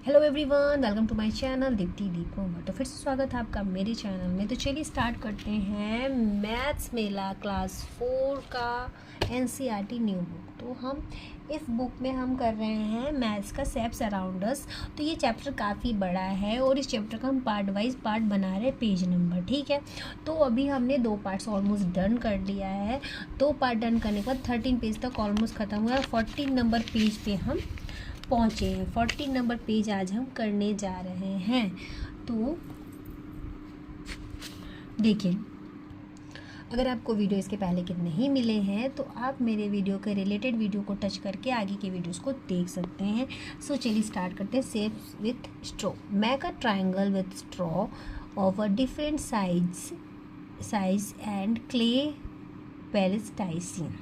Hello everyone, welcome to my channel Deepti Deepam. तो फिर से स्वागत है आपका मेरे चैनल में। तो चलिए स्टार्ट करते हैं मैथ्स मेला क्लास 4 का एनसीईआरटी न्यू बुक। तो हम इस बुक में हम कर रहे हैं मैथ्स का शेप्स अराउंड अस। तो ये चैप्टर काफ़ी बड़ा है और इस चैप्टर का हम पार्ट वाइज पार्ट बना रहे हैं, पेज नंबर, ठीक है। तो अभी हमने 2 पार्ट्स ऑलमोस्ट डन कर लिया है। 2 पार्ट डन करने के बाद 13 पेज तक ऑलमोस्ट ख़त्म हुआ है। 14 नंबर पेज पे हम पहुँचे हैं। 14 नंबर पेज आज हम करने जा रहे हैं। तो देखिए, अगर आपको वीडियो इसके पहले के नहीं मिले हैं तो आप मेरे वीडियो के रिलेटेड वीडियो को टच करके आगे के वीडियोस को देख सकते हैं। सो चलिए स्टार्ट करते हैं। Shapes with straw. Make a triangle with straw of a different size and clay plasticine.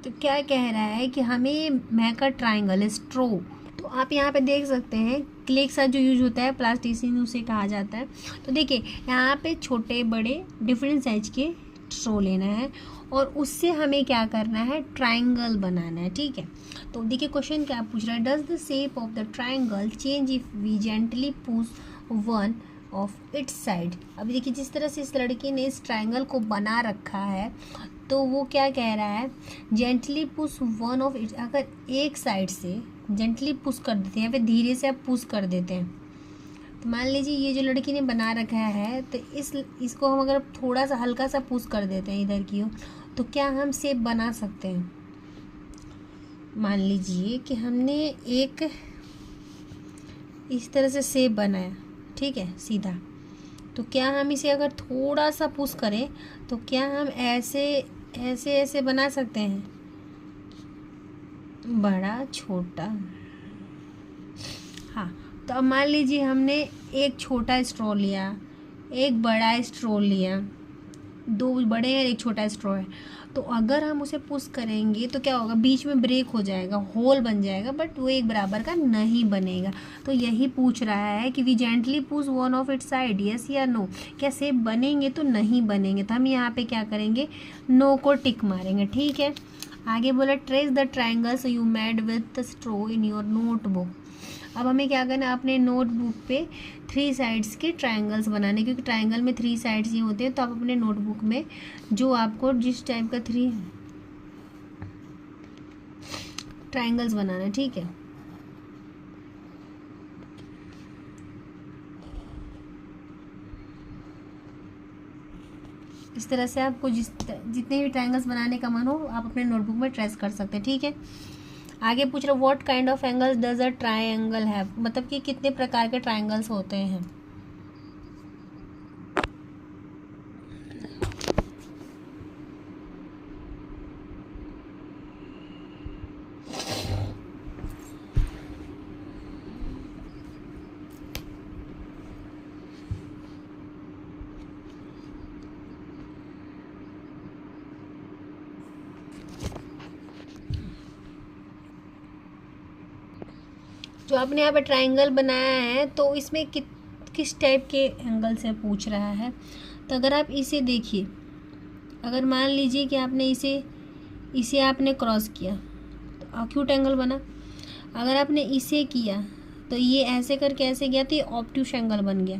तो क्या कह रहा है कि हमें मेक अ ट्राइंगल स्ट्रो। तो आप यहाँ पे देख सकते हैं क्ले के साथ जो यूज होता है प्लास्टिसिन उसे कहा जाता है। तो देखिए यहाँ पे छोटे बड़े डिफरेंट साइज के स्ट्रो लेना है और उससे हमें क्या करना है, ट्राइंगल बनाना है, ठीक है। तो देखिए क्वेश्चन क्या पूछ रहा है, does the shape of the triangle change if we gently push one of its side. अभी देखिए जिस तरह से इस लड़की ने इस ट्राइंगल को बना रखा है तो वो क्या कह रहा है, gently push one of it. अगर एक साइड से जेंटली पुश कर देते हैं या फिर धीरे से आप पुश कर देते हैं, तो मान लीजिए ये जो लड़की ने बना रखा है तो इसको हम अगर थोड़ा सा हल्का सा पुश कर देते हैं इधर की ओर, तो क्या हम शेप बना सकते हैं। मान लीजिए कि हमने एक इस तरह से शेप बनाया, ठीक है, सीधा। तो क्या हम इसे अगर थोड़ा सा पुश करें तो क्या हम ऐसे ऐसे ऐसे बना सकते हैं, बड़ा छोटा। हाँ, तो अब मान लीजिए हमने एक छोटा स्ट्रॉ लिया, एक बड़ा स्ट्रॉ लिया, 2 बड़े हैं एक छोटा स्ट्रॉ है। तो अगर हम उसे पुश करेंगे तो क्या होगा, बीच में ब्रेक हो जाएगा, होल बन जाएगा, बट वो एक बराबर का नहीं बनेगा। तो यही पूछ रहा है कि we gently push one of its side, yes या नो। क्या शेप बनेंगे तो नहीं बनेंगे, तो हम यहाँ पे क्या करेंगे, नो को टिक मारेंगे, ठीक है। आगे बोला trace the triangles you made with straw in your notebook. अब हमें क्या करना है, अपने नोटबुक पे 3 साइड्स के ट्राइंगल्स बनाने, क्योंकि ट्राइंगल में 3 साइड्स ही होते हैं। तो आप अपने नोटबुक में जो आपको जिस टाइप का 3 ट्राइंगल्स बनाना है, ठीक है। इस तरह से आपको जितने भी ट्राइंगल्स बनाने का मन हो आप अपने नोटबुक में ट्रेस कर सकते हैं, ठीक है। आगे पूछ रहा what kind of angles does a triangle have, मतलब कि कितने प्रकार के ट्राइंगल्स होते हैं। जो आपने यहाँ पे ट्राइंगल बनाया है तो इसमें किस टाइप के एंगल से पूछ रहा है। तो अगर आप इसे देखिए, अगर मान लीजिए कि आपने इसे आपने क्रॉस किया तो एक्यूट एंगल बना। अगर आपने इसे किया तो ये ऐसे करके ऐसे गया तो ये ऑब्ट्यूस एंगल बन गया,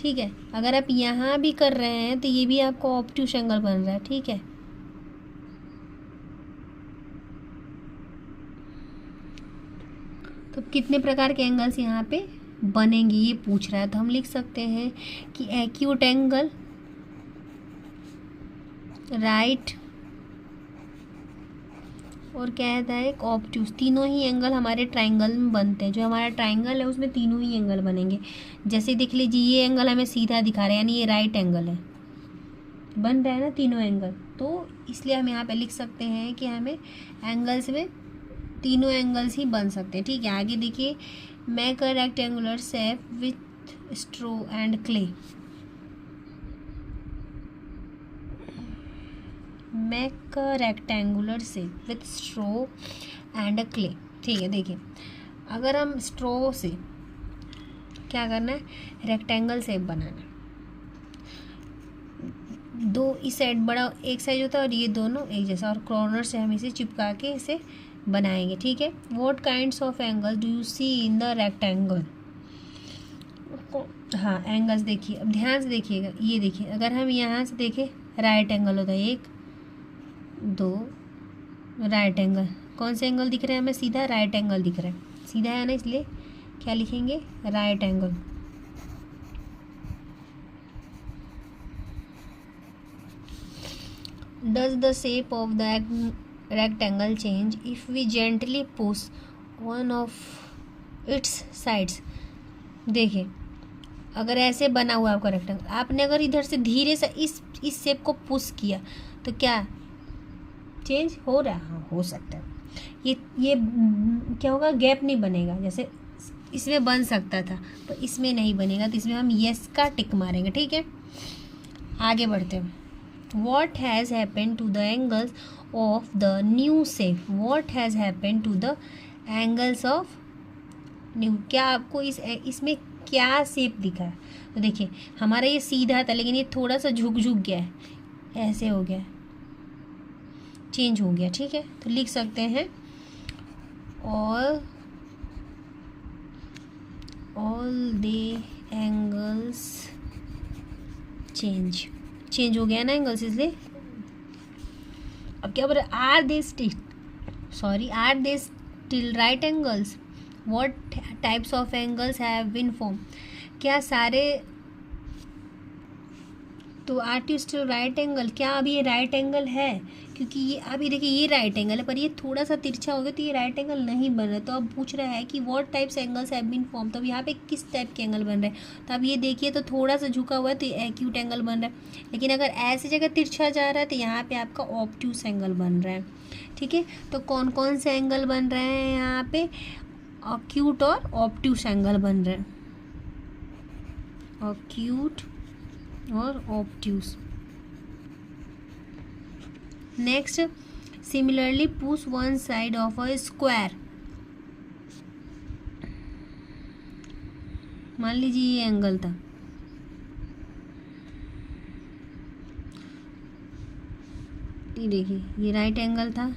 ठीक है। अगर आप यहाँ भी कर रहे हैं तो ये भी आपको ऑब्ट्यूस एंगल बन रहा है, ठीक है। तो कितने प्रकार के एंगल्स यहाँ पे बनेंगे ये पूछ रहा है। तो हम लिख सकते हैं कि एक्यूट एंगल, राइट, और क्या कहता है एक ऑब्ट्यूस, तीनों ही एंगल हमारे ट्राइंगल में बनते हैं। जो हमारा ट्राइंगल है उसमें तीनों ही एंगल बनेंगे। जैसे देख लीजिए ये एंगल हमें सीधा दिखा रहा है, यानी ये राइट एंगल है, बन रहा है ना तीनों एंगल। तो इसलिए हम यहाँ पे लिख सकते हैं कि हमें एंगल्स में तीनों एंगल्स ही बन सकते हैं, ठीक है। आगे देखिए make a rectangular shape with straw and clay. Make a rectangular shape with straw and clay, ठीक है। देखिए अगर हम स्ट्रो से क्या करना है, रेक्टेंगल शेप बनाना है। दो इस साइड बड़ा एक साइज होता है और ये दोनों एक जैसा, और कॉर्नर से हम इसे चिपका के इसे बनाएंगे, ठीक है। What kinds of angles do you see in the rectangle. हाँ, एंगल्स देखिए, अब ध्यान से देखिएगा, ये देखिए, अगर हम यहाँ से देखें राइट एंगल होता है, 1 2 राइट एंगल, कौन से एंगल दिख रहे हैं हमें, सीधा राइट एंगल दिख रहा है, सीधा है ना, इसलिए क्या लिखेंगे, right angle. Does the shape of the rectangle change if we gently push one of its sides। देखिए, अगर ऐसे बना हुआ आपका रेक्टेंगल, आपने अगर इधर से धीरे से इस शेप को पुश किया तो क्या चेंज हो रहा है, हाँ हो सकता है। ये क्या होगा, गैप नहीं बनेगा, जैसे इसमें बन सकता था पर इसमें नहीं बनेगा, तो इसमें हम यस का टिक मारेंगे, ठीक है। आगे बढ़ते हैं। What has happened to the angles of the new shape? What has happened to the angles of new? क्या आपको इसमें क्या शेप दिखा है, तो देखिए हमारा ये सीधा था लेकिन ये थोड़ा सा झुक गया है, ऐसे हो गया, चेंज हो गया, ठीक है। तो लिख सकते हैं all the angles चेंज हो गया ना एंगल्स, इसलिए अब क्या बोल रहे, are they still right angles. What types of angles have been form. क्या सारे, तो are two still right angle, क्या अभी ये राइट एंगल है, क्योंकि ये अभी देखिए ये राइट एंगल है पर ये थोड़ा सा तिरछा हो गया तो ये राइट एंगल नहीं बन रहा। तो अब पूछ रहा है कि what types angles have been form, तो अब यहाँ पे किस टाइप के एंगल बन रहे हैं। तो अब ये देखिए तो थोड़ा सा झुका हुआ है तो ये एक्यूट एंगल बन रहा है, लेकिन अगर ऐसी जगह तिरछा जा रहा है तो यहाँ पे आपका ऑब्ट्यूस एंगल बन रहा है, ठीक है। तो कौन कौन से एंगल बन रहे हैं यहाँ पे, एक्यूट और ऑब्ट्यूस एंगल बन रहे हैं, एक्यूट और obtuse. Next, similarly push one side of a square. मान लीजिए ये एंगल था, ये देखिए ये राइट एंगल था,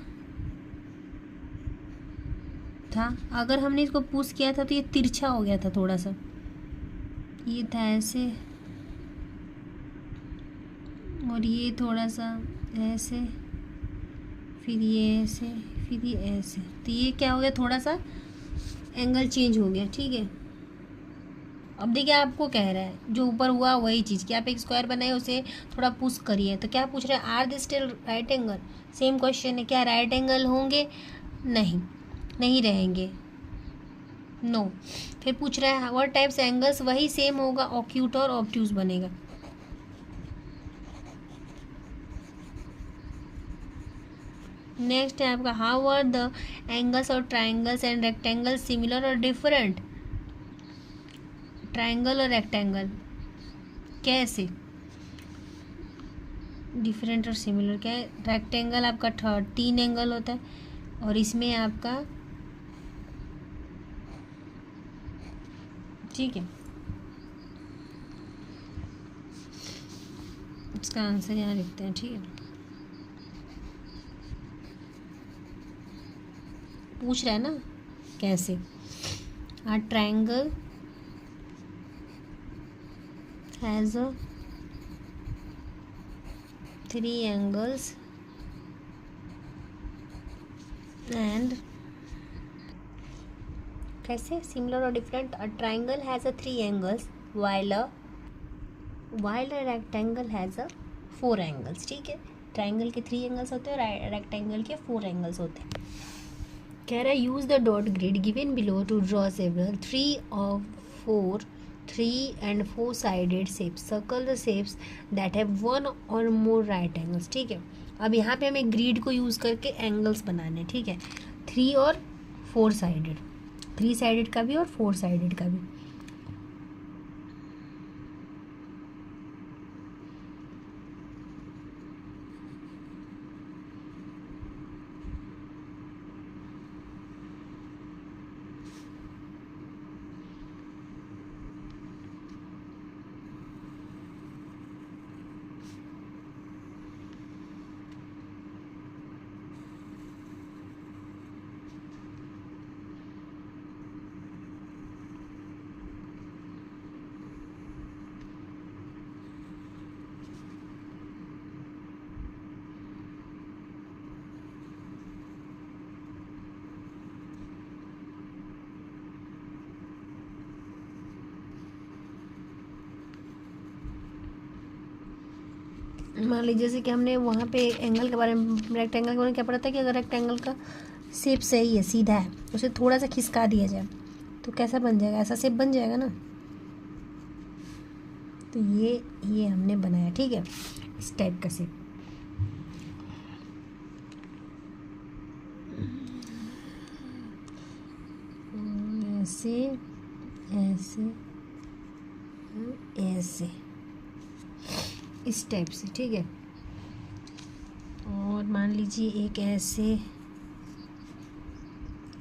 अगर हमने इसको पुश किया था तो ये तिरछा हो गया था थोड़ा सा, ये था ऐसे और ये थोड़ा सा ऐसे, फिर ये ऐसे, फिर ये ऐसे, तो ये क्या हो गया, थोड़ा सा एंगल चेंज हो गया, ठीक है। अब देखिए आपको कह रहा है जो ऊपर हुआ वही चीज़ कि आप एक स्क्वायर बनाए उसे थोड़ा पुश करिए, तो क्या पूछ रहे हैं, are they still right angle. Same question है, क्या राइट एंगल होंगे, नहीं रहेंगे, नो। फिर पूछ रहा है व्हाट टाइप्स एंगल्स, वही सेम होगा, ऑक्यूट और ऑब्ट्यूस बनेगा। नेक्स्ट है आपका, हाउ आर द एंगल्स और ट्राइंगल्स एंड रेक्टेंगल सिमिलर और डिफरेंट। ट्राइंगल और रेक्टेंगल कैसे डिफरेंट और सिमिलर, क्या है, रेक्टेंगल आपका 3 एंगल होता है और इसमें आपका, ठीक है, इसका आंसर यहाँ लिखते हैं, ठीक है। पूछ रहा है ना कैसे, ट्राइंगल हैज़ 3 angles and कैसे सिमिलर और different, a triangle has 3 angles while a rectangle has 4 angles, ठीक है। ट्राइंगल के 3 एंगल्स होते हैं और रेक्टेंगल के 4 एंगल्स होते हैं। कह रहा है use the dot grid given below to draw several 3 and 4 sided shapes, circle the shapes that have 1 or more right angles, ठीक है। अब यहाँ पे हमें ग्रिड को यूज़ करके एंगल्स बनाने, ठीक है, 3 और 4 साइडेड, 3 साइडेड का भी और 4 साइडेड का भी। मान लीजिए जैसे कि हमने वहाँ पे एंगल के बारे में, रेक्टेंगल के बारे में क्या पढ़ा था कि अगर रेक्टेंगल का शेप सही है, सीधा है, उसे थोड़ा सा खिसका दिया जाए तो कैसा बन जाएगा, ऐसा शेप बन जाएगा ना। तो ये हमने बनाया, ठीक है, इस टाइप का शेप। ऐसे ऐसे ऐसे इस टाइप से, ठीक है। और मान लीजिए एक ऐसे,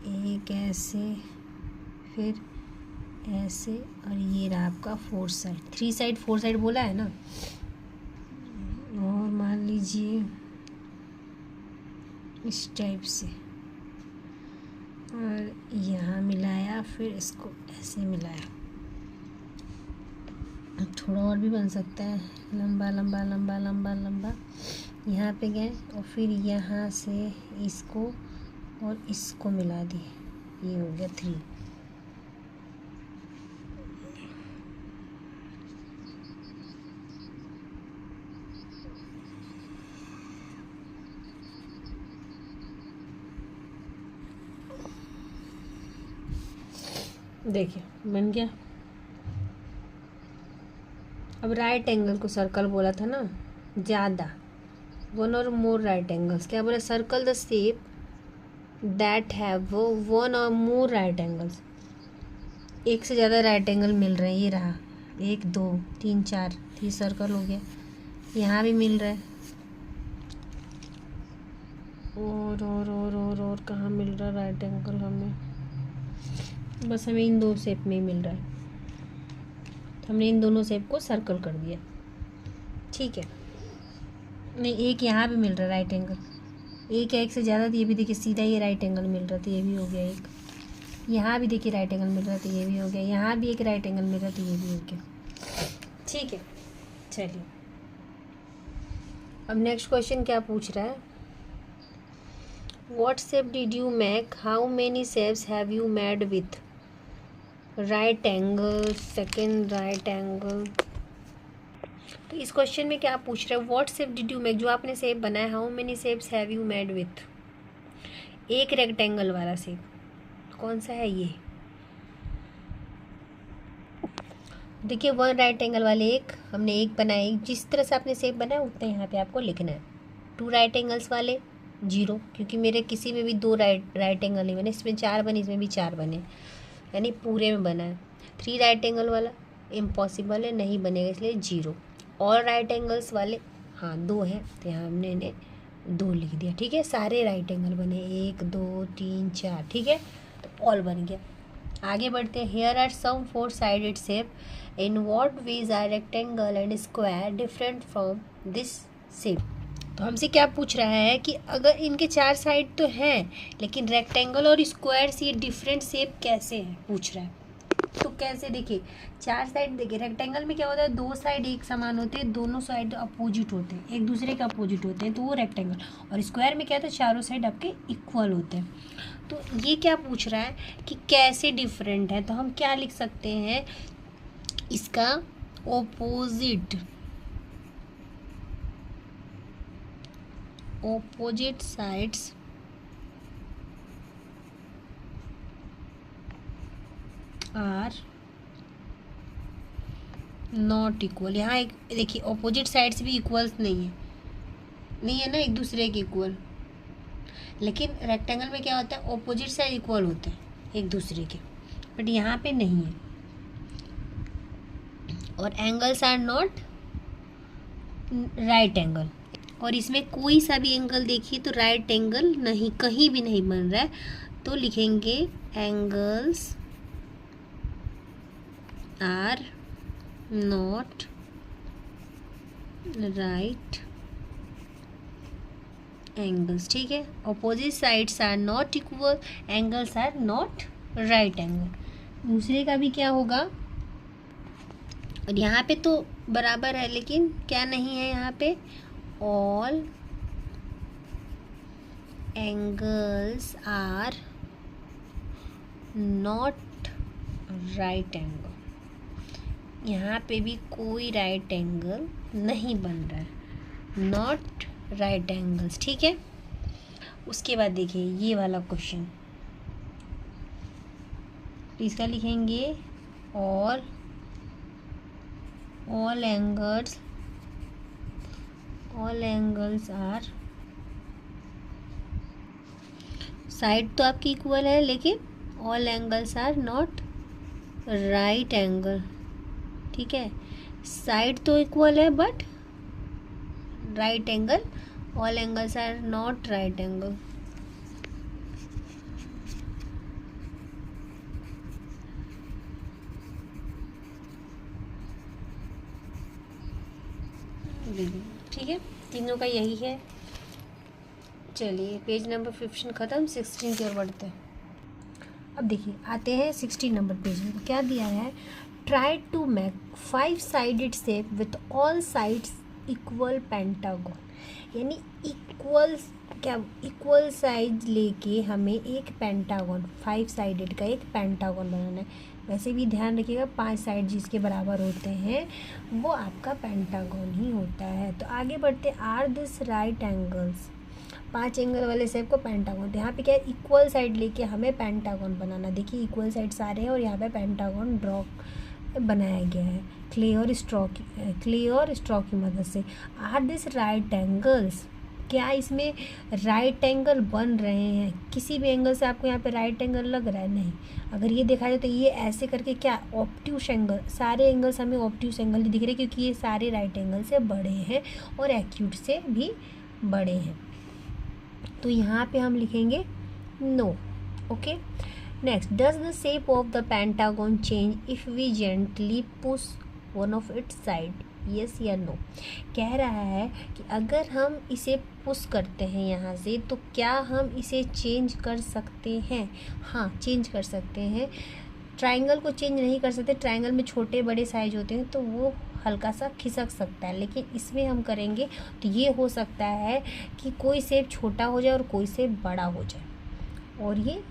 एक ऐसे, फिर ऐसे, और ये रहा आपका 4 साइड, 3 साइड 4 साइड बोला है ना। और मान लीजिए इस टाइप से, और यहाँ मिलाया, फिर इसको ऐसे मिलाया। थोड़ा और भी बन सकता है, लंबा लंबा लंबा लंबा लंबा, यहाँ पे गए और फिर यहाँ से इसको और इसको मिला दिए, ये हो गया 3। देखिए बन गया। अब राइट एंगल को सर्कल बोला था ना, ज़्यादा, 1 और मोर राइट एंगल्स, क्या बोला, circle the shape that have 1 और मोर राइट एंगल्स। एक से ज़्यादा राइट एंगल मिल रहे हैं, ये रहा 1 2 3 4, 3 सर्कल हो गया। यहाँ भी मिल रहा है, और कहाँ मिल रहा है राइट एंगल हमें, बस हमें इन 2 शेप में ही मिल रहा है। हमने इन दोनों शेप को सर्कल कर दिया, ठीक है। नहीं, एक यहाँ भी मिल रहा है राइट एंगल, एक है, एक से ज़्यादा, तो ये भी देखिए सीधा ये राइट एंगल मिल रहा था, ये भी हो गया एक। यहाँ भी देखिए राइट एंगल मिल रहा था, ये भी हो गया। यहाँ भी एक राइट एंगल मिल रहा था, ये भी हो गया, ठीक है। चलिए अब नेक्स्ट क्वेश्चन क्या पूछ रहा है, what shape did you make, how many shapes have you made with right angle, second right angle. तो इस क्वेश्चन में क्या पूछ रहा है, what shape did you make, जो आपने शेप बनाया, how many shapes have you made with, एक रेक्टेंगल वाला शेप कौन सा है, ये देखिए 1 राइट एंगल वाले एक हमने एक बनाया, जिस तरह से आपने शेप बनाया उतना यहाँ पे आपको लिखना है। 2 राइट एंगल्स वाले 0, क्योंकि मेरे किसी में भी 2 राइट एंगल नहीं बने, इसमें 4 बने, इसमें भी 4 बने, यानी पूरे में बना है। 3 राइट एंगल वाला इम्पॉसिबल है, नहीं बनेगा, इसलिए 0। और राइट एंगल्स वाले हाँ 2 हैं, तो यहाँ हमने इन्हें 2 लिख दिया, ठीक है। सारे राइट एंगल बने, 1 2 3 4, ठीक है, तो ऑल बन गया। आगे बढ़ते हैं, here are some 4 sided shape, in what ways are rectangle and square different from this shape. तो हमसे क्या पूछ रहा है कि अगर इनके 4 साइड तो हैं, लेकिन रेक्टेंगल और स्क्वायर से ये डिफरेंट शेप कैसे है पूछ रहा है। तो कैसे, देखिए 4 साइड, देखिए रेक्टेंगल में क्या होता है, 2 साइड एक समान होते हैं, दोनों साइड अपोजिट होते हैं, एक दूसरे के अपोजिट होते हैं, तो वो रेक्टेंगल। और स्क्वायर में क्या होता है, चारों साइड आपके इक्वल होते हैं। तो ये क्या पूछ रहा है कि कैसे डिफरेंट है, तो हम क्या लिख सकते हैं, इसका opposite sides are not equal। यहाँ एक देखिए ऑपोजिट साइड्स भी इक्वल्स नहीं है ना एक दूसरे के इक्वल, लेकिन रेक्टेंगल में क्या होता है, ऑपोजिट साइड इक्वल होते हैं एक दूसरे के, बट यहाँ पे नहीं है। और angles are not right angle, और इसमें कोई सा भी एंगल देखिए तो राइट एंगल नहीं, कहीं भी नहीं बन रहा है, तो लिखेंगे angles are not right angles, ठीक है। Opposite sides are not equal, angles are not right angle. दूसरे का भी क्या होगा, और यहाँ पे तो बराबर है, लेकिन क्या नहीं है यहाँ पे, all angles are not right angle। यहाँ पे भी कोई राइट एंगल नहीं बन रहा है, नॉट राइट एंगल्स। ठीक है, उसके बाद देखिए ये वाला क्वेश्चन, तो इसका लिखेंगे ऑल एंगल्स आर, साइड तो आपकी इक्वल है लेकिन all angles are not right angle. ठीक है, साइड तो इक्वल है but right angle, all angles are not right angle. ठीक है, तीनों का यही है। चलिए पेज नंबर 15 ख़त्म, 16 की ओर बढ़ते हैं। अब देखिए आते हैं 16 नंबर पेज में, क्या दिया है, try to make 5 sided shape with all sides equal pentagon. यानी इक्वल साइड लेके हमें एक पेंटागन, 5 साइडेड का एक पेंटागन बनाना है। वैसे भी ध्यान रखिएगा 5 साइड जिसके बराबर होते हैं वो आपका पेंटागन ही होता है। तो आगे बढ़ते, are this right angles, 5 angle वाले शेप को पेंटागन। तो यहाँ पे क्या है, इक्वल साइड लेके हमें पेंटागन बनाना। देखिए इक्वल साइड सारे हैं और यहाँ पे पेंटागन ड्रॉ बनाया गया है क्ले और स्ट्रॉ की मदद से। आर दिस राइट एंगल्स, क्या इसमें राइट एंगल बन रहे हैं? किसी भी एंगल से आपको यहाँ पे राइट एंगल लग रहा है? नहीं। अगर ये देखा जाए तो ये ऐसे करके क्या ऑब्ट्यूस एंगल, सारे एंगल्स हमें ऑब्ट्यूस एंगल ही दिख रहे हैं क्योंकि ये सारे राइट एंगल से बड़े हैं और एक्यूट से भी बड़े हैं। तो यहाँ पे हम लिखेंगे no. Okay, next, does the shape of the pentagon change if we gently push one of its side, yes या नो? कह रहा है कि अगर हम इसे पुश करते हैं यहाँ से तो क्या हम इसे चेंज कर सकते हैं? हाँ, चेंज कर सकते हैं। ट्रायंगल को चेंज नहीं कर सकते, ट्रायंगल में छोटे बड़े साइज होते हैं तो वो हल्का सा खिसक सकता है, लेकिन इसमें हम करेंगे तो ये हो सकता है कि कोई शेप छोटा हो जाए और कोई शेप बड़ा हो जाए और ये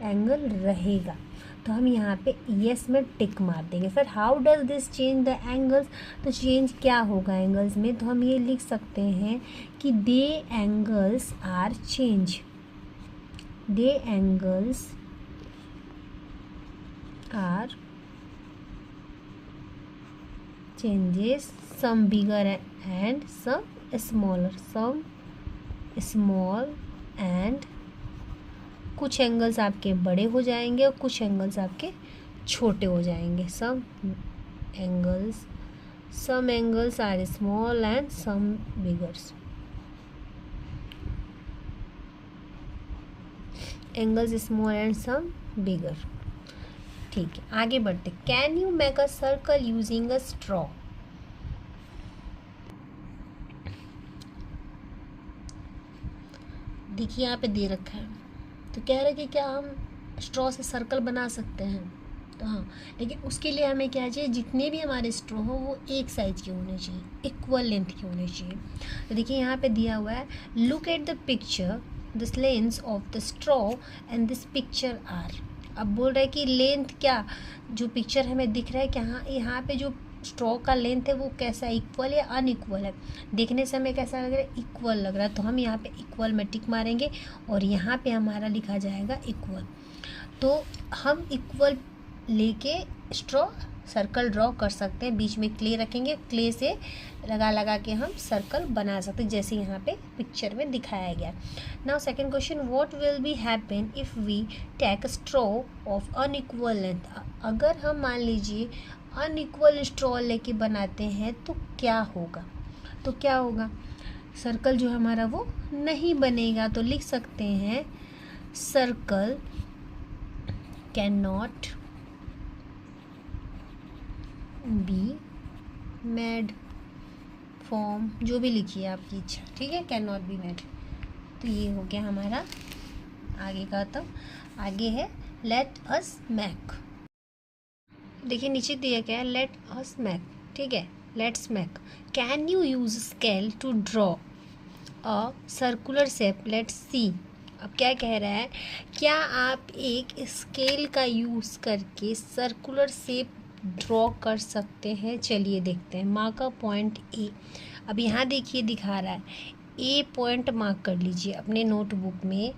एंगल रहेगा। तो हम यहाँ पे यस में टिक मार देंगे। फिर how does this change the angles, तो चेंज क्या होगा एंगल्स में? तो हम ये लिख सकते हैं कि the angles are change, the angles are changes, some bigger and some smaller, some small and कुछ एंगल्स आपके बड़े हो जाएंगे और कुछ एंगल्स आपके छोटे हो जाएंगे। some angles are small and some bigger, angles small and some bigger। ठीक है, आगे बढ़ते, can you make a circle using a straw? देखिए यहाँ पे दे रखा है, तो कह रहे हैं कि क्या हम स्ट्रॉ से सर्कल बना सकते हैं? तो हाँ, लेकिन उसके लिए हमें क्या चाहिए, जितने भी हमारे स्ट्रॉ हो वो एक साइज के होने चाहिए, इक्वल लेंथ के होने चाहिए। तो देखिए यहाँ पे दिया हुआ है, look at the picture, this length of the straw and this picture are. अब बोल रहा है कि लेंथ, क्या जो पिक्चर हमें दिख रहा है कि हाँ यहाँ पे जो स्ट्रॉ का लेंथ है वो कैसा, इक्वल या अनइक्वल है? देखने से हमें कैसा लग रहा है, इक्वल लग रहा है। तो हम यहाँ पे इक्वल में टिक मारेंगे और यहाँ पे हमारा लिखा जाएगा इक्वल। तो हम इक्वल लेके स्ट्रॉ सर्कल ड्रॉ कर सकते हैं, बीच में क्ले रखेंगे, क्ले से लगा के हम सर्कल बना सकते हैं जैसे यहाँ पे पिक्चर में दिखाया गया। Now second question, what will be happen if we take straw of unequal length? अगर हम मान लीजिए अनइक्वल स्ट्रॉ लेके बनाते हैं तो क्या होगा? तो क्या होगा, सर्कल जो हमारा वो नहीं बनेगा। तो लिख सकते हैं circle can not be made form, जो भी लिखिए आपकी इच्छा, ठीक है, कैन नॉट बी मेड। तो ये हो गया हमारा आगे का। तो आगे है लेट अस मेक। देखिए नीचे दिया क्या है, लेट अस मेक, ठीक है, let's make. Can you use scale to draw a circular shape, let's see. अब क्या कह रहा है, क्या आप एक स्केल का यूज़ करके सर्कुलर शेप ड्रॉ कर सकते हैं? चलिए देखते हैं। Mark a point A. अब यहाँ देखिए दिखा रहा है ए पॉइंट मार्क कर लीजिए अपने नोटबुक में,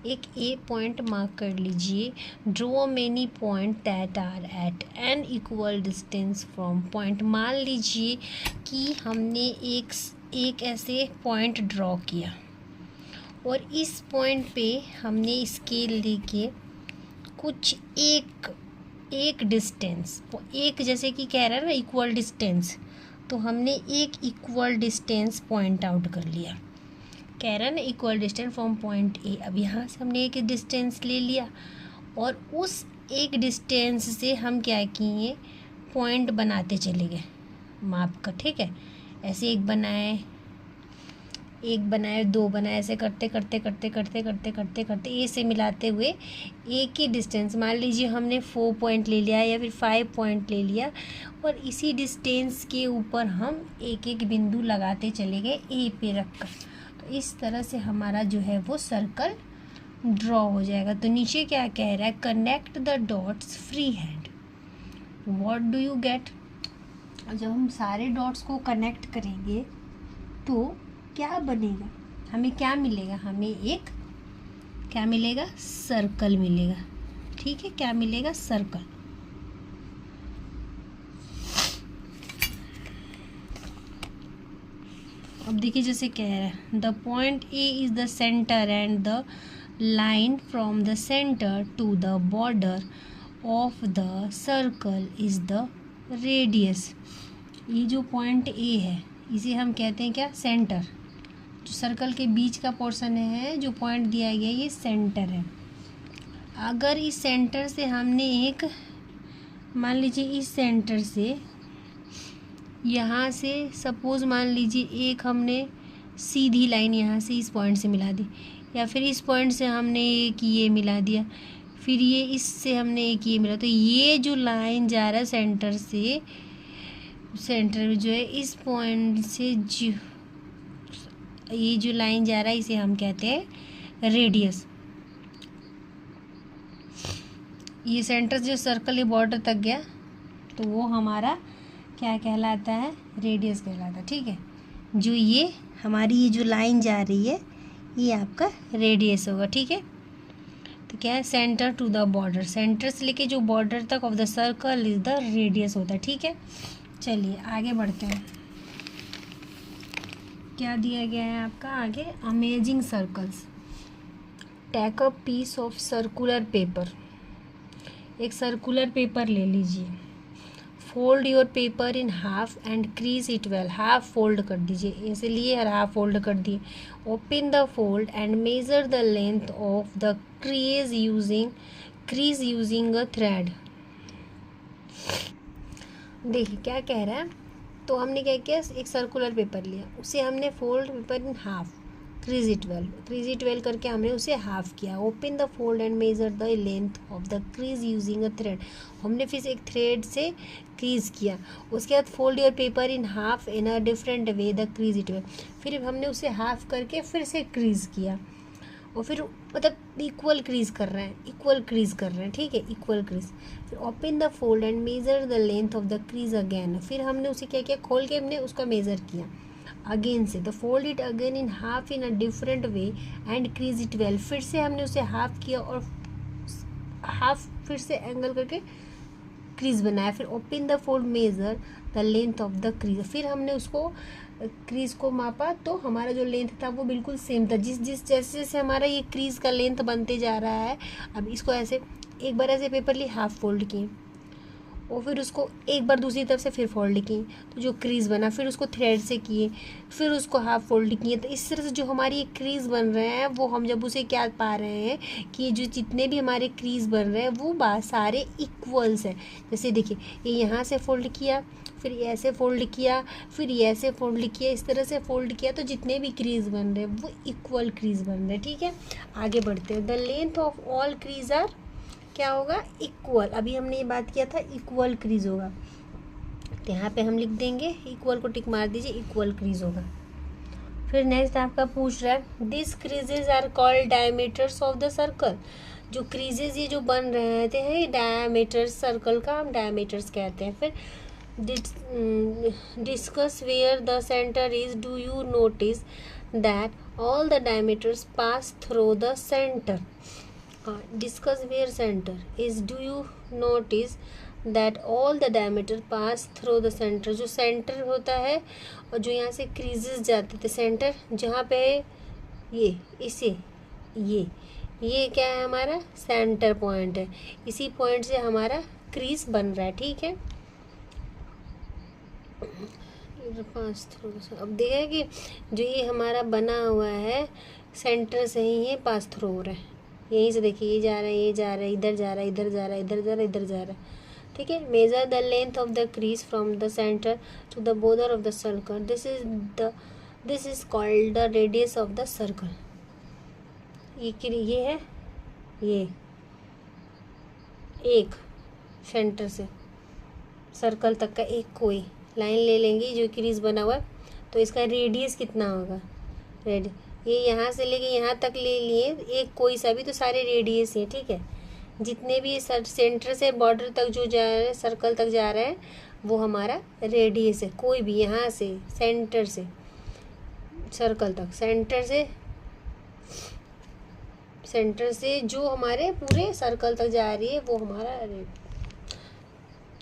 एक ए पॉइंट मार्क कर लीजिए। Draw many point that are at an equal distance from point. मान लीजिए कि हमने एक ऐसे पॉइंट ड्रॉ किया और इस पॉइंट पे हमने स्केल लेके कुछ एक डिस्टेंस, एक जैसे कि कह रहा है ना इक्वल डिस्टेंस, तो हमने एक इक्वल डिस्टेंस पॉइंट आउट कर लिया। कह रहा है ना equal distance from point A. अब यहाँ से हमने एक डिस्टेंस ले लिया और उस एक डिस्टेंस से हम क्या किए, पॉइंट बनाते चले गए माप का। ठीक है, ऐसे एक बनाए, दो बनाए, ऐसे करते करते ए से मिलाते हुए एक ही डिस्टेंस, मान लीजिए हमने 4 पॉइंट ले लिया या फिर 5 पॉइंट ले लिया और इसी डिस्टेंस के ऊपर हम एक एक बिंदु लगाते चले गए ए पे रखकर। तो इस तरह से हमारा जो है वो सर्कल ड्रॉ हो जाएगा। तो नीचे क्या कह रहा है, connect the dots free hand. What do you get. जब हम सारे डॉट्स को कनेक्ट करेंगे तो क्या बनेगा, हमें क्या मिलेगा, हमें एक क्या मिलेगा, सर्कल मिलेगा। ठीक है, क्या मिलेगा, सर्कल। अब देखिए जैसे कह रहा है the point A is the centre and the line from the centre to the border of the circle is the radius. ये जो पॉइंट ए है इसे हम कहते हैं क्या, सेंटर। जो सर्कल के बीच का पोर्शन है, जो पॉइंट दिया गया ये सेंटर है। अगर इस सेंटर से हमने एक, मान लीजिए इस सेंटर से यहाँ से सपोज़ मान लीजिए एक हमने सीधी लाइन यहाँ से इस पॉइंट से मिला दी, या फिर इस पॉइंट से हमने एक ये मिला दिया, फिर ये इससे हमने एक ये मिला, तो ये जो लाइन जा रहा है सेंटर से, सेंटर में जो है इस पॉइंट से जो ये जो लाइन जा रहा है इसे हम कहते हैं रेडियस। ये सेंटर जो सर्कल ये बॉर्डर तक गया तो वो हमारा क्या कहलाता है, रेडियस कहलाता है। ठीक है, जो ये हमारी ये जो लाइन जा रही है ये आपका रेडियस होगा। ठीक है, तो क्या है, centre to the border, centre से लेके जो बॉर्डर तक of the circle is the radius होता है। ठीक है, चलिए आगे बढ़ते हैं। क्या दिया गया है आपका आगे, amazing circles. Take a piece of circular paper. एक सर्कुलर पेपर ले लीजिए, fold your paper in half and crease it well. Half fold कर दीजिए, ऐसे लिए और हाफ फोल्ड कर दिए। Open the fold and measure the length of the crease using a thread. देखिए क्या कह रहा है, तो हमने क्या किया, एक सर्कुलर पेपर लिया, उसे हमने fold paper in half, crease it well करके हमने उसे हाफ किया। Open the fold and measure the length of the crease using a thread. हमने फिर एक थ्रेड से क्रीज किया। उसके बाद fold your paper in half in a different way the crease it well. फिर हमने उसे हाफ करके फिर से क्रीज किया और फिर मतलब इक्वल क्रीज कर रहे हैं, ठीक है, इक्वल क्रीज। फिर open the fold and measure the length of the crease again. फिर हमने उसे क्या किया, खोल के हमने उसका मेजर किया अगेन से। The fold it again in half in a different way and crease it well. फिर से हमने उसे हाफ किया और हाफ फिर से एंगल करके क्रीज बनाया। फिर open the fold, major the length of the crease. फिर हमने उसको क्रीज को मापा तो हमारा जो लेंथ था वो बिल्कुल सेम था। जैसे जैसे हमारा ये क्रीज का लेंथ बनते जा रहा है। अब इसको ऐसे एक बार ऐसे पेपर लिए, हाफ फोल्ड किए और फिर उसको एक बार दूसरी तरफ से फिर फोल्ड किए तो जो क्रीज बना, फिर उसको थ्रेड से किए, फिर उसको हाफ फोल्ड किए। तो इस तरह से जो हमारी एक क्रीज बन रहे हैं वो हम जब उसे क्या पा रहे हैं कि ये जो जितने भी हमारे क्रीज बन रहे हैं वो सारे इक्वल्स हैं। जैसे देखिए ये यहाँ से फोल्ड किया, फिर ये ऐसे फोल्ड किया, फिर ये ऐसे फोल्ड किया, इस तरह से फोल्ड किया तो जितने भी क्रीज बन रहे हैं वो इक्वल क्रीज बन रहे हैं। ठीक है, आगे बढ़ते हैं। The length of all crease are क्या होगा, इक्वल। अभी हमने ये बात किया था इक्वल क्रीज होगा, तो यहाँ पे हम लिख देंगे इक्वल को टिक मार दीजिए, इक्वल क्रीज होगा। फिर नेक्स्ट आपका पूछ रहा है this creases are called diameters of the circle. जो क्रीजेज ये जो बन रहे थे डायमीटर्स, सर्कल का हम डायमीटर्स कहते हैं। फिर Discuss where the center is. Do you notice that all the diameters pass through the center? Discuss where center is. Do you notice that all the diameter pass through the center? जो centre होता है और जो यहाँ से creases जाते थे, centre जहाँ पे ये इसे ये क्या है, हमारा सेंटर पॉइंट है। इसी पॉइंट से हमारा क्रीज बन रहा है, ठीक है। पास थ्रू, अब देखा कि जो ये हमारा बना हुआ है सेंटर से ही ये पास थ्रू हो रहा है। यहीं से देखिए, ये जा रहा है, ये जा रहा है, इधर जा रहा है, इधर जा रहा है, इधर जा रहा है, इधर जा रहा है, ठीक है। Measure the length of the crease from the centre to the border of the circle. This is called the radius of the circle. ये है, ये एक सेंटर से सर्कल तक का एक कोई लाइन ले लेंगे जो क्रीज बना हुआ है, तो इसका रेडियस कितना होगा, ये यहाँ से लेके यहाँ तक ले लिए एक कोई सा भी, तो सारे रेडियस हैं, ठीक है। जितने भी सेंटर से बॉर्डर तक जो जा रहे हैं, सर्कल तक जा रहे हैं, वो हमारा रेडियस है। कोई भी यहाँ से सेंटर से सर्कल तक, सेंटर से जो हमारे पूरे सर्कल तक जा रही है, वो हमारा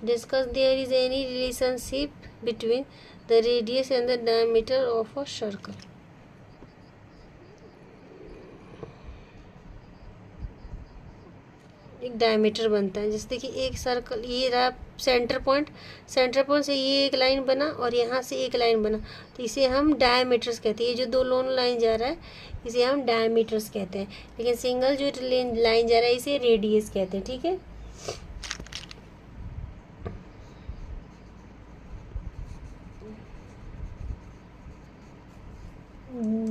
discuss there is any relationship between the radius and the diameter of a circle. एक डायमीटर बनता है, जैसे देखिए एक सर्कल, ये रहा सेंटर पॉइंट से ये एक लाइन बना और यहाँ से एक लाइन बना, तो इसे हम डायमीटर्स कहते हैं। ये जो दो लोन लाइन जा रहा है इसे हम डायमीटर्स कहते हैं, लेकिन सिंगल जो लाइन जा रहा है इसे रेडियस कहते हैं, ठीक है।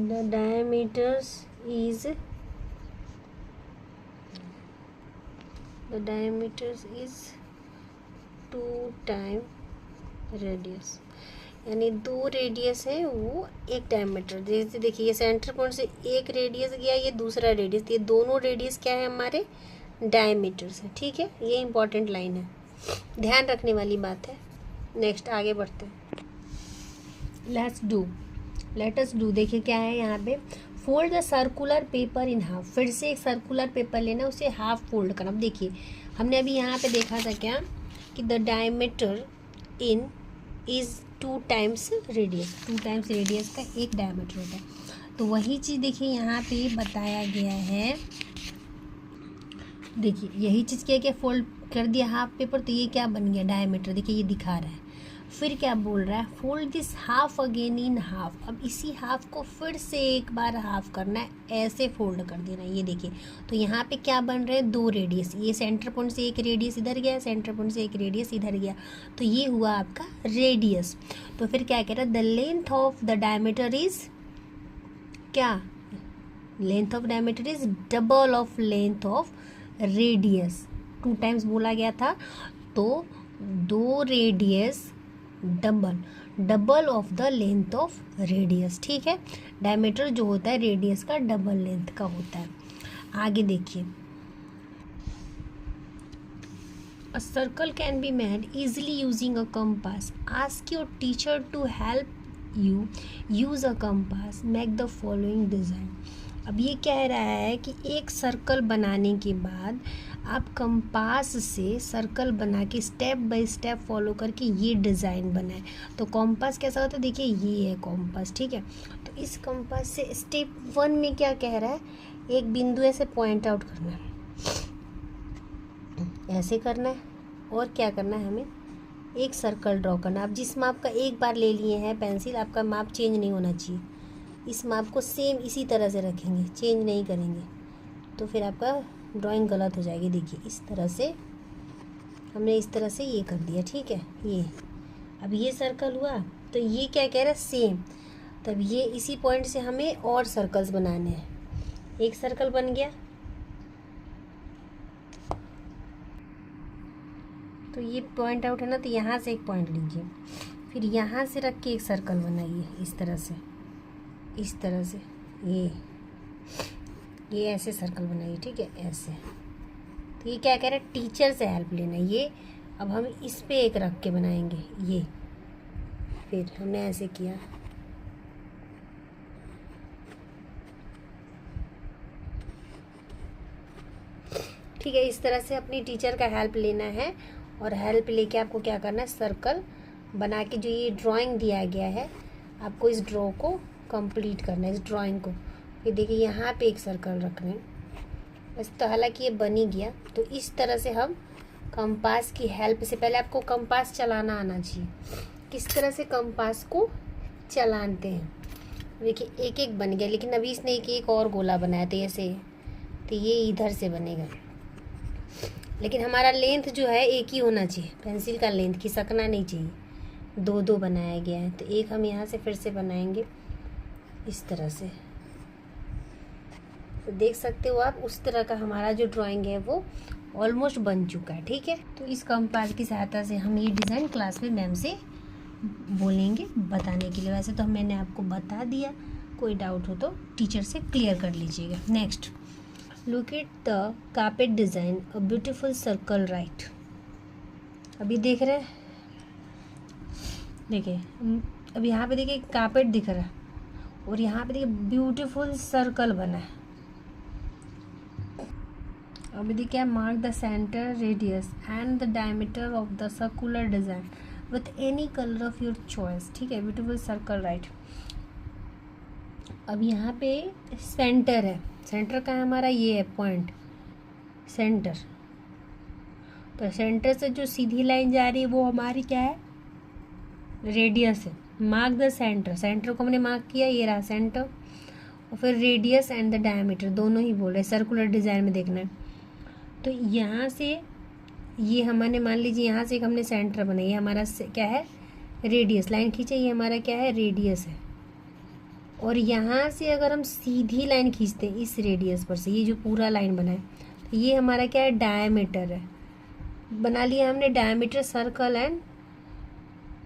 The diameters is 2 time radius, यानी 2 रेडियस है वो एक डायमीटर। जैसे देखिए ये सेंटर पॉइंट से एक रेडियस गया, ये दूसरा रेडियस, ये दोनों रेडियस क्या है, हमारे डायमीटर्स है, ठीक है। ये इंपॉर्टेंट लाइन है, ध्यान रखने वाली बात है। नेक्स्ट आगे बढ़ते हैं। लेट अस डू देखिए क्या है यहाँ पे, fold the circular paper in half. फिर से एक सर्कुलर पेपर लेना, उसे हाफ फोल्ड करना। अब देखिए हमने अभी यहाँ पे देखा था क्या कि the diameter in is 2 times radius, 2 times radius का एक डायमीटर होता है। तो वही चीज़ देखिए यहाँ पे बताया गया है। देखिए यही चीज़ क्या फोल्ड कर दिया हाफ पेपर, तो ये क्या बन गया, डायमीटर। देखिए ये दिखा रहा है। फिर क्या बोल रहा है, fold this half again in half. अब इसी हाफ को फिर से एक बार हाफ करना है, ऐसे फोल्ड कर देना है। ये देखिए तो यहाँ पे क्या बन रहे हैं, 2 रेडियस। ये सेंटर पॉइंट से एक रेडियस इधर गया, सेंटर पॉइंट से एक रेडियस इधर गया, तो ये हुआ आपका रेडियस। तो फिर क्या कह रहा है, the length of the diameter is क्या, length of diameter is double of length of radius. 2 times बोला गया था, तो 2 radius double of the length of radius, ठीक है। डायमीटर जो होता है रेडियस का डबल लेंथ का होता है। आगे देखिए, a circle can be made easily using a compass. Ask your teacher to help you use a compass, make the following design. अब ये कह रहा है कि एक सर्कल बनाने के बाद आप कंपास से सर्कल बना के स्टेप बाय स्टेप फॉलो करके ये डिज़ाइन बनाए। तो कंपास कैसा होता है, देखिए ये है कंपास, ठीक है। तो इस कंपास से स्टेप 1 में क्या कह रहा है, एक बिंदु ऐसे पॉइंट आउट करना है, ऐसे करना है, और क्या करना है, हमें एक सर्कल ड्रॉ करना है। आप जिस माप का एक बार ले लिए हैं पेंसिल, आपका माप चेंज नहीं होना चाहिए। इस माप को सेम इसी तरह से रखेंगे, चेंज नहीं करेंगे, तो फिर आपका ड्राइंग गलत हो जाएगी। देखिए इस तरह से हमने इस तरह से ये कर दिया, ठीक है। ये अब ये सर्कल हुआ, तो ये क्या कह रहा है, सेम। तब ये इसी पॉइंट से हमें और सर्कल्स बनाने हैं। एक सर्कल बन गया, तो ये पॉइंट आउट है ना, तो यहाँ से एक पॉइंट लीजिए, फिर यहाँ से रख के एक सर्कल बनाइए इस तरह से, इस तरह से ये ऐसे सर्कल बनाइए, ठीक है, ऐसे। तो ये क्या कह रहा है, टीचर से हेल्प लेना। ये अब हम इस पे एक रख के बनाएंगे ये, फिर हमने ऐसे किया। ठीक है, इस तरह से अपनी टीचर का हेल्प लेना है, और हेल्प लेके आपको क्या करना है, सर्कल बना के जो ये ड्राइंग दिया गया है आपको इस ड्रॉ को कंप्लीट करना है, इस ड्राइंग को। फिर देखिए यहाँ पे एक सर्कल रखना है बस। तो हालांकि ये बन ही गया। तो इस तरह से हम कंपास की हेल्प से, पहले आपको कंपास चलाना आना चाहिए, किस तरह से कंपास को चलाते हैं। देखिए एक एक बन गया, लेकिन अभी इसने एक और गोला बनाया था ऐसे, तो ये इधर से बनेगा। लेकिन हमारा लेंथ जो है एक ही होना चाहिए, पेंसिल का लेंथ खिसकना नहीं चाहिए। दो दो बनाया गया है, तो एक हम यहाँ से फिर से बनाएंगे इस तरह से। तो देख सकते हो आप, उस तरह का हमारा जो ड्राइंग है वो ऑलमोस्ट बन चुका है। ठीक है, तो इस कंपास की सहायता से हम ये डिज़ाइन क्लास में मैम से बोलेंगे बताने के लिए। वैसे तो मैंने आपको बता दिया, कोई डाउट हो तो टीचर से क्लियर कर लीजिएगा। Next, look at the carpet design, a beautiful circle right. अभी देख रहे हैं, देखिए अब यहाँ पे देखिए कार्पेट दिख रहा है, और यहाँ पे देखिए ब्यूटीफुल सर्कल बना है। अभी देखिए, mark the centre, radius and the diameter of the circular design with any colour of your choice. ठीक है, ब्यूटीफुल सर्कल राइट। अब यहाँ पे सेंटर है, सेंटर का हमारा ये है पॉइंट, सेंटर। तो सेंटर से जो सीधी लाइन जा रही है वो हमारी क्या है, रेडियस है। मार्क द सेंटर, सेंटर को हमने मार्क किया, ये रहा सेंटर। और फिर रेडियस एंड द डायमीटर, दोनों ही बोल रहे, सर्कुलर डिज़ाइन में देखना है। तो यहाँ से ये हमने मान लीजिए यहाँ से एक हमने सेंटर बनाई, ये हमारा क्या है, रेडियस। लाइन खींचे, ये हमारा क्या है, रेडियस है। और यहाँ से अगर हम सीधी लाइन खींचते हैं इस रेडियस पर से, ये जो पूरा लाइन बना है, तो ये हमारा क्या है, डायमीटर है। बना लिया हमने डायमीटर सर्कल एंड,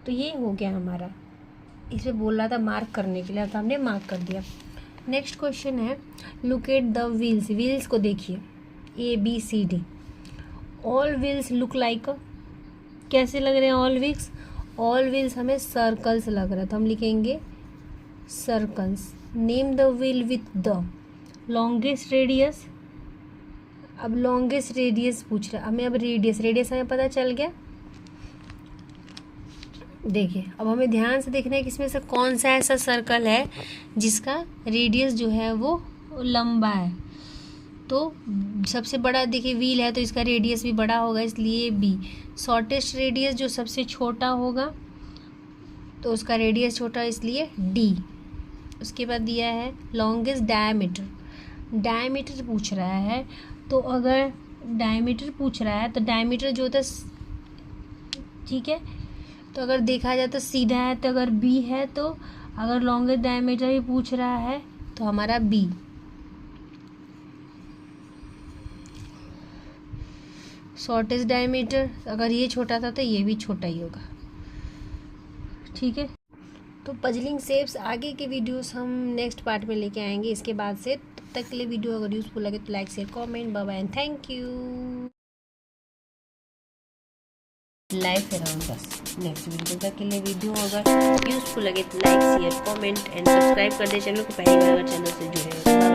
तो ये हो गया हमारा। इसे बोल रहा था मार्क करने के लिए, तो हमने मार्क कर दिया। नेक्स्ट क्वेश्चन है, look at the wheels. Wheels को देखिए, ABCD। All wheels look like, कैसे लग रहे हैं ऑल व्हील्स? ऑल व्हील्स हमें सर्कल्स लग रहा है, तो हम लिखेंगे circles. Name the wheel with the longest radius. अब लॉन्गेस्ट रेडियस पूछ रहा है हमें। अब रेडियस हमें पता चल गया। देखिए अब हमें ध्यान से देखना है कि इसमें से कौन सा ऐसा सर्कल है जिसका रेडियस जो है वो लंबा है। तो सबसे बड़ा देखिए व्हील है, तो इसका रेडियस भी बड़ा होगा, इसलिए B। शॉर्टेस्ट रेडियस जो सबसे छोटा होगा तो उसका रेडियस छोटा, इसलिए D। उसके बाद दिया है लॉन्गेस्ट डायमीटर। डायमीटर पूछ रहा है, तो अगर डायमीटर पूछ रहा है तो डायमीटर जो होता है, ठीक है, तो अगर देखा जाए तो सीधा है, तो अगर B है, तो अगर लॉन्गेस्ट डायमीटर ही पूछ रहा है तो हमारा B। शॉर्टेस्ट डायमीटर, अगर ये छोटा था तो ये भी छोटा ही होगा। ठीक है, तो पजलिंग शेप्स आगे के वीडियोस हम नेक्स्ट पार्ट में लेके आएंगे इसके बाद से। तब तक के लिए वीडियो अगर यूजफुल लगे तो like share comment, bye bye and thank you. Life around बस नेक्स्ट वीडियो तक के लिए वीडियो अगर यूजफुल लगे तो like share comment and subscribe कर दे चैनल को, पहली बार अगर चैनल से जुड़े हो।